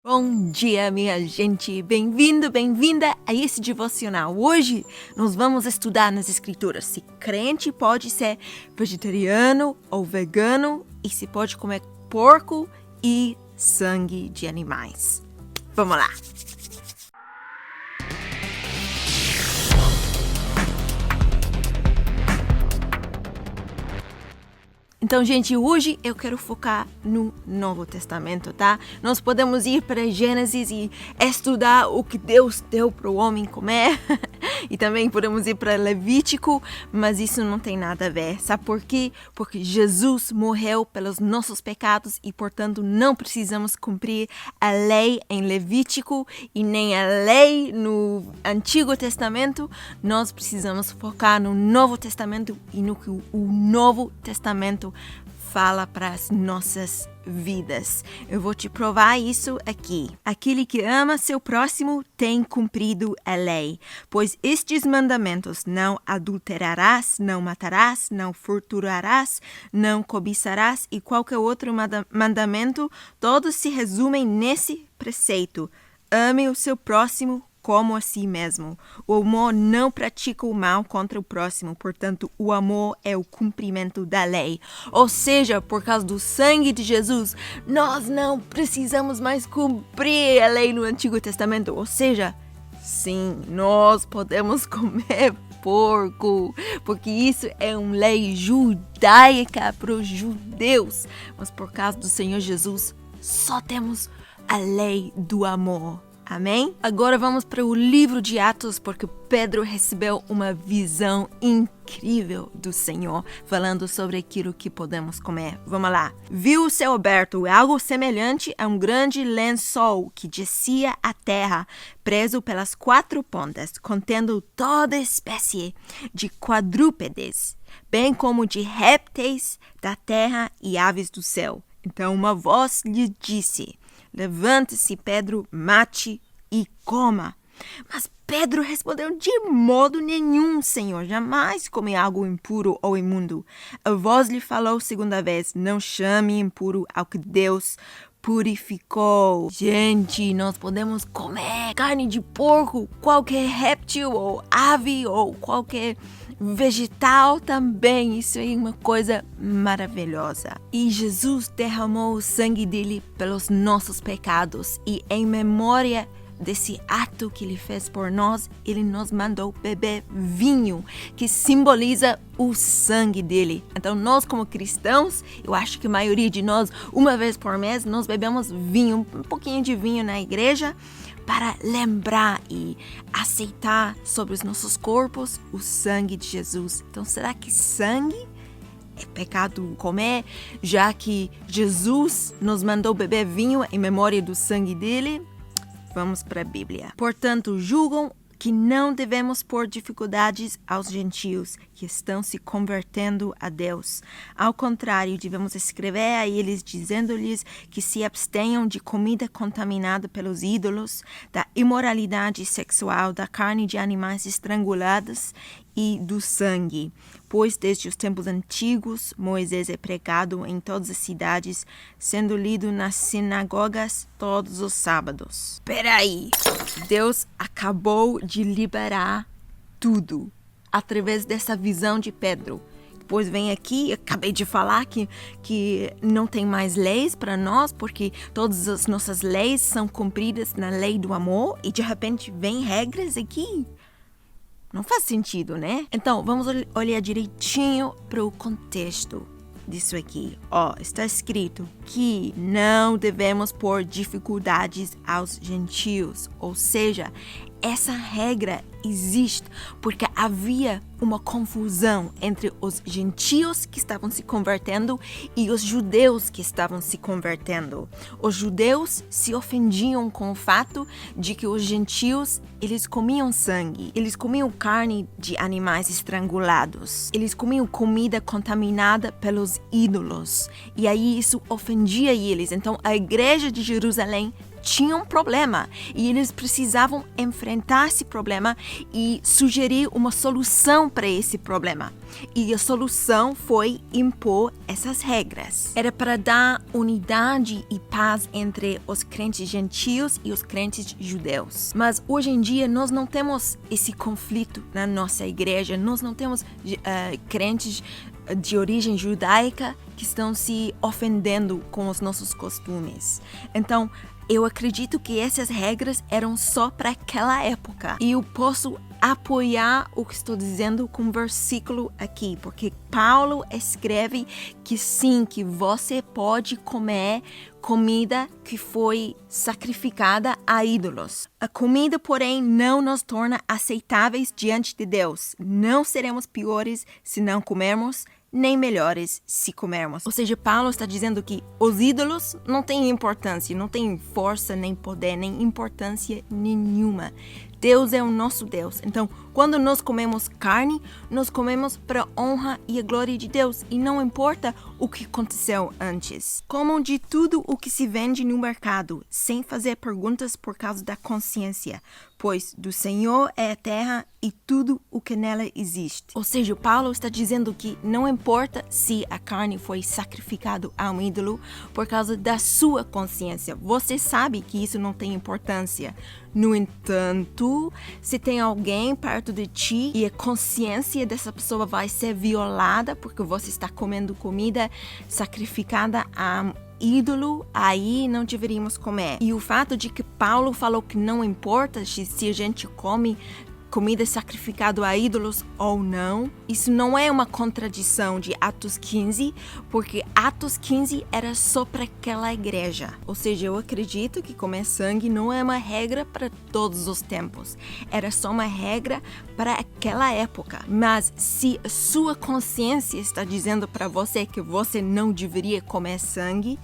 Bom dia, minha gente! Bem-vindo, bem-vinda a esse devocional. Hoje nós vamos estudar nas escrituras se crente pode ser vegetariano ou vegano e se pode comer porco e sangue de animais. Vamos lá! Então, gente, hoje eu quero focar no Novo Testamento, tá? Nós podemos ir para Gênesis e estudar o que Deus deu para o homem comer. E também podemos ir para Levítico, mas isso não tem nada a ver. Sabe por quê? Porque Jesus morreu pelos nossos pecados e, portanto, não precisamos cumprir a lei em Levítico e nem a lei no Antigo Testamento. Nós precisamos focar no Novo Testamento e no que o Novo Testamento fala para as nossas vidas. Eu vou te provar isso aqui. Aquele que ama seu próximo tem cumprido a lei, pois estes mandamentos: não adulterarás, não matarás, não furtarás, não cobiçarás e qualquer outro mandamento, todos se resumem nesse preceito: ame o seu próximo como a si mesmo. O amor não pratica o mal contra o próximo, portanto, o amor é o cumprimento da lei. Ou seja, por causa do sangue de Jesus, nós não precisamos mais cumprir a lei no Antigo Testamento. Ou seja, sim, nós podemos comer porco, porque isso é uma lei judaica para os judeus. Mas por causa do Senhor Jesus, só temos a lei do amor. Amém? Agora vamos para o livro de Atos, porque Pedro recebeu uma visão incrível do Senhor, falando sobre aquilo que podemos comer. Vamos lá. Viu o céu aberto, algo semelhante a um grande lençol que descia à terra, preso pelas 4 pontas, contendo toda espécie de quadrúpedes, bem como de répteis da terra e aves do céu. Então uma voz lhe disse: levante-se, Pedro, mate e coma. Mas Pedro respondeu: de modo nenhum, Senhor, jamais comi algo impuro ou imundo. A voz lhe falou segunda vez: não chame impuro ao que Deus purificou. Gente, nós podemos comer carne de porco, qualquer réptil ou ave ou qualquer vegetal também. Isso é uma coisa maravilhosa. E Jesus derramou o sangue dele pelos nossos pecados e em memória desse ato que ele fez por nós, ele nos mandou beber vinho, que simboliza o sangue dele. Então nós, como cristãos, eu acho que a maioria de nós, uma vez por mês, nós bebemos vinho, um pouquinho de vinho na igreja, para lembrar e aceitar sobre os nossos corpos o sangue de Jesus. Então, será que sangue é pecado comer, já que Jesus nos mandou beber vinho em memória do sangue dele? Vamos para a Bíblia. Portanto, julgam que não devemos pôr dificuldades aos gentios que estão se convertendo a Deus. Ao contrário, devemos escrever a eles dizendo-lhes que se abstenham de comida contaminada pelos ídolos, da imoralidade sexual, da carne de animais estrangulados e do sangue. Pois desde os tempos antigos, Moisés é pregado em todas as cidades, sendo lido nas sinagogas todos os sábados. Peraí, Deus acabou de liberar tudo através dessa visão de Pedro. Depois vem aqui, acabei de falar que não tem mais leis para nós, porque todas as nossas leis são cumpridas na lei do amor, e de repente vem regras aqui. Não faz sentido, né? Então, vamos olhar direitinho para o contexto disso aqui. Está escrito que não devemos pôr dificuldades aos gentios. Ou seja, essa regra existe porque havia uma confusão entre os gentios que estavam se convertendo e os judeus que estavam se convertendo. Os judeus se ofendiam com o fato de que os gentios, eles comiam sangue, eles comiam carne de animais estrangulados, eles comiam comida contaminada pelos ídolos, e aí isso ofendia eles. Então a igreja de Jerusalém tinham um problema e eles precisavam enfrentar esse problema e sugerir uma solução para esse problema. E a solução foi impor essas regras. Era para dar unidade e paz entre os crentes gentios e os crentes judeus. Mas hoje em dia nós não temos esse conflito na nossa igreja. Nós não temos crentes de origem judaica que estão se ofendendo com os nossos costumes. Então, eu acredito que essas regras eram só para aquela época. E eu posso apoiar o que estou dizendo com um versículo aqui, porque Paulo escreve que sim, que você pode comer comida que foi sacrificada a ídolos. A comida, porém, não nos torna aceitáveis diante de Deus. Não seremos piores se não comermos, nem melhores se comermos. Ou seja, Paulo está dizendo que os ídolos não têm importância, não têm força, nem poder, nem importância nenhuma. Deus é o nosso Deus. Então, quando nós comemos carne, nós comemos para a honra e a glória de Deus. E não importa o que aconteceu antes. Comam de tudo o que se vende no mercado, sem fazer perguntas por causa da consciência. Pois do Senhor é a terra e tudo o que nela existe. Ou seja, Paulo está dizendo que não importa se a carne foi sacrificada a um ídolo por causa da sua consciência. Você sabe que isso não tem importância. No entanto, se tem alguém perto de ti e a consciência dessa pessoa vai ser violada porque você está comendo comida sacrificada a ídolo, aí não deveríamos comer. E o fato de que Paulo falou que não importa se a gente come comida sacrificada a ídolos ou não, isso não é uma contradição de Atos 15, porque Atos 15 era só para aquela igreja. Ou seja, eu acredito que comer sangue não é uma regra para todos os tempos. Era só uma regra para aquela época. Mas se a sua consciência está dizendo para você que você não deveria comer sangue,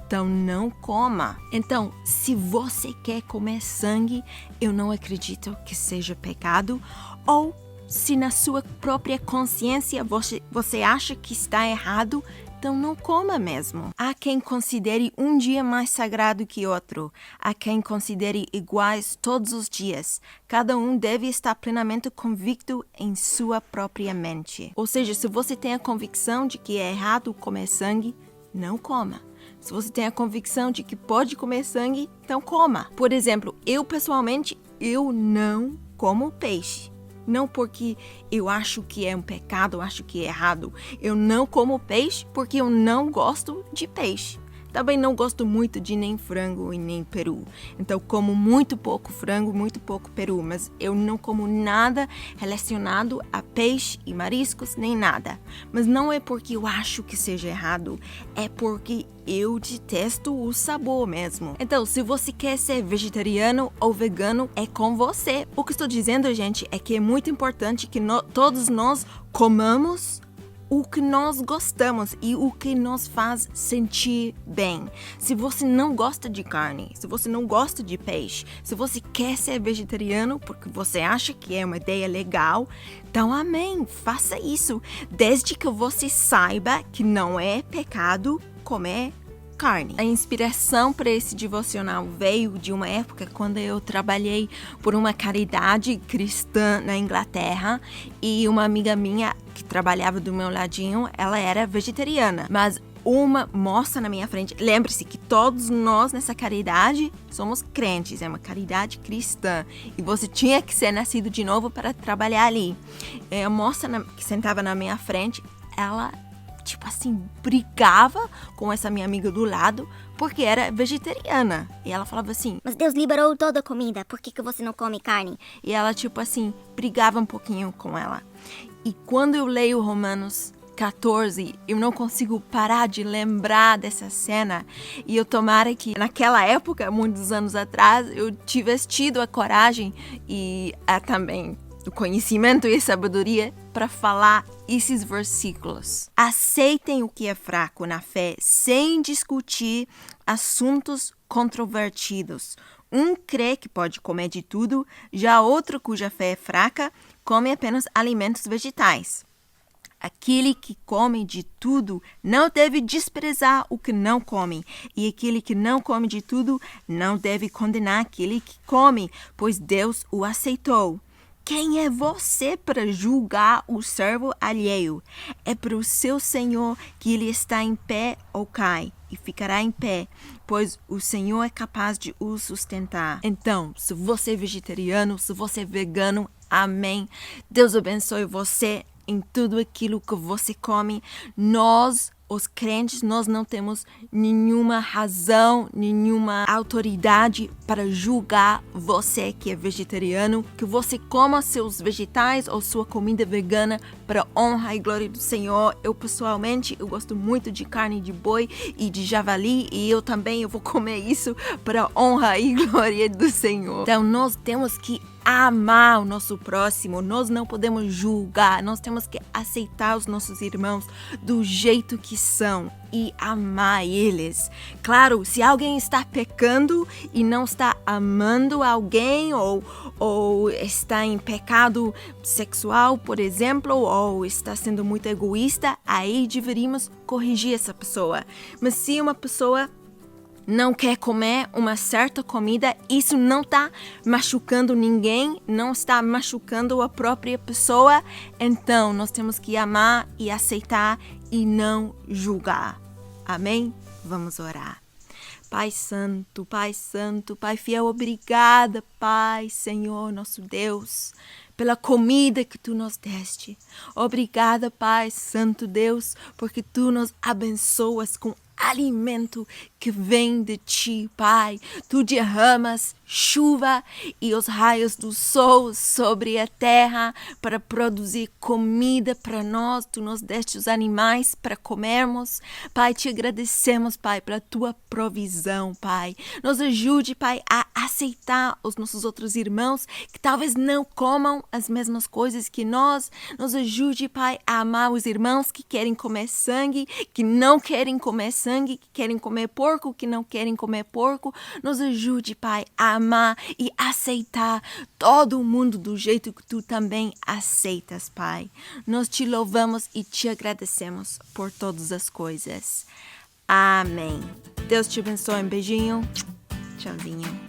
então não coma. Então, se você quer comer sangue, eu não acredito que seja pecado. Ou se na sua própria consciência você acha que está errado, então não coma mesmo. Há quem considere um dia mais sagrado que outro. Há quem considere iguais todos os dias. Cada um deve estar plenamente convicto em sua própria mente. Ou seja, se você tem a convicção de que é errado comer sangue, não coma. Se você tem a convicção de que pode comer sangue, então coma. Por exemplo, eu pessoalmente, eu não como peixe. Não porque eu acho que é um pecado, eu acho que é errado. Eu não como peixe porque eu não gosto de peixe. Também não gosto muito de nem frango e nem peru. Então, como muito pouco frango, muito pouco peru. Mas eu não como nada relacionado a peixe e mariscos, nem nada. Mas não é porque eu acho que seja errado. É porque eu detesto o sabor mesmo. Então, se você quer ser vegetariano ou vegano, é com você. O que estou dizendo, gente, é que é muito importante que todos nós comamos o que nós gostamos e o que nos faz sentir bem. Se você não gosta de carne, se você não gosta de peixe, se você quer ser vegetariano porque você acha que é uma ideia legal, então amém, faça isso. Desde que você saiba que não é pecado comer carne. A inspiração para esse devocional veio de uma época quando eu trabalhei por uma caridade cristã na Inglaterra e uma amiga minha que trabalhava do meu ladinho, ela era vegetariana, mas uma moça na minha frente, lembre-se que todos nós nessa caridade somos crentes, é uma caridade cristã e você tinha que ser nascido de novo para trabalhar ali. A moça que sentava na minha frente, ela brigava com essa minha amiga do lado porque era vegetariana. E ela falava assim: mas Deus liberou toda a comida, por que você não come carne? E ela, brigava um pouquinho com ela. E quando eu leio Romanos 14, eu não consigo parar de lembrar dessa cena. E eu tomara que naquela época, muitos anos atrás, eu tivesse tido a coragem e também o conhecimento e a sabedoria para falar esses versículos. Aceitem o que é fraco na fé sem discutir assuntos controvertidos. Um crê que pode comer de tudo, já outro cuja fé é fraca come apenas alimentos vegetais. Aquele que come de tudo não deve desprezar o que não come, e aquele que não come de tudo não deve condenar aquele que come, pois Deus o aceitou. Quem é você para julgar o servo alheio? É para o seu Senhor que ele está em pé ou cai, e ficará em pé, pois o Senhor é capaz de o sustentar. Então, se você é vegetariano, se você é vegano, amém. Deus abençoe você em tudo aquilo que você come. Nós, os crentes, nós não temos nenhuma razão, nenhuma autoridade para julgar você que é vegetariano, que você coma seus vegetais ou sua comida vegana para honra e glória do Senhor. Eu pessoalmente, eu gosto muito de carne de boi e de javali, e eu vou comer isso para honra e glória do Senhor. Então nós temos que amar o nosso próximo, nós não podemos julgar, nós temos que aceitar os nossos irmãos do jeito que são e amar eles. Claro, se alguém está pecando e não está amando alguém ou está em pecado sexual, por exemplo, ou está sendo muito egoísta, aí deveríamos corrigir essa pessoa. Mas se uma pessoa não quer comer uma certa comida, isso não está machucando ninguém, não está machucando a própria pessoa, então nós temos que amar e aceitar e não julgar. Amém? Vamos orar. Pai Santo, Pai fiel, obrigada, Pai, Senhor, nosso Deus, pela comida que Tu nos deste. Obrigada, Pai, Santo Deus, porque Tu nos abençoas com alimento que vem de Ti, Pai. Tu derramas chuva e os raios do sol sobre a terra para produzir comida para nós. Tu nos deste os animais para comermos. Pai, Te agradecemos, Pai, pela Tua provisão, Pai. Nos ajude, Pai, a aceitar os nossos outros irmãos que talvez não comam as mesmas coisas que nós. Nos ajude, Pai, a amar os irmãos que querem comer sangue, que não querem comer sangue, que querem comer porco, que não querem comer porco. Nos ajude, Pai, a amar e aceitar todo mundo do jeito que Tu também aceitas, Pai. Nós Te louvamos e Te agradecemos por todas as coisas. Amém. Deus te abençoe. Um beijinho. Tchauzinho.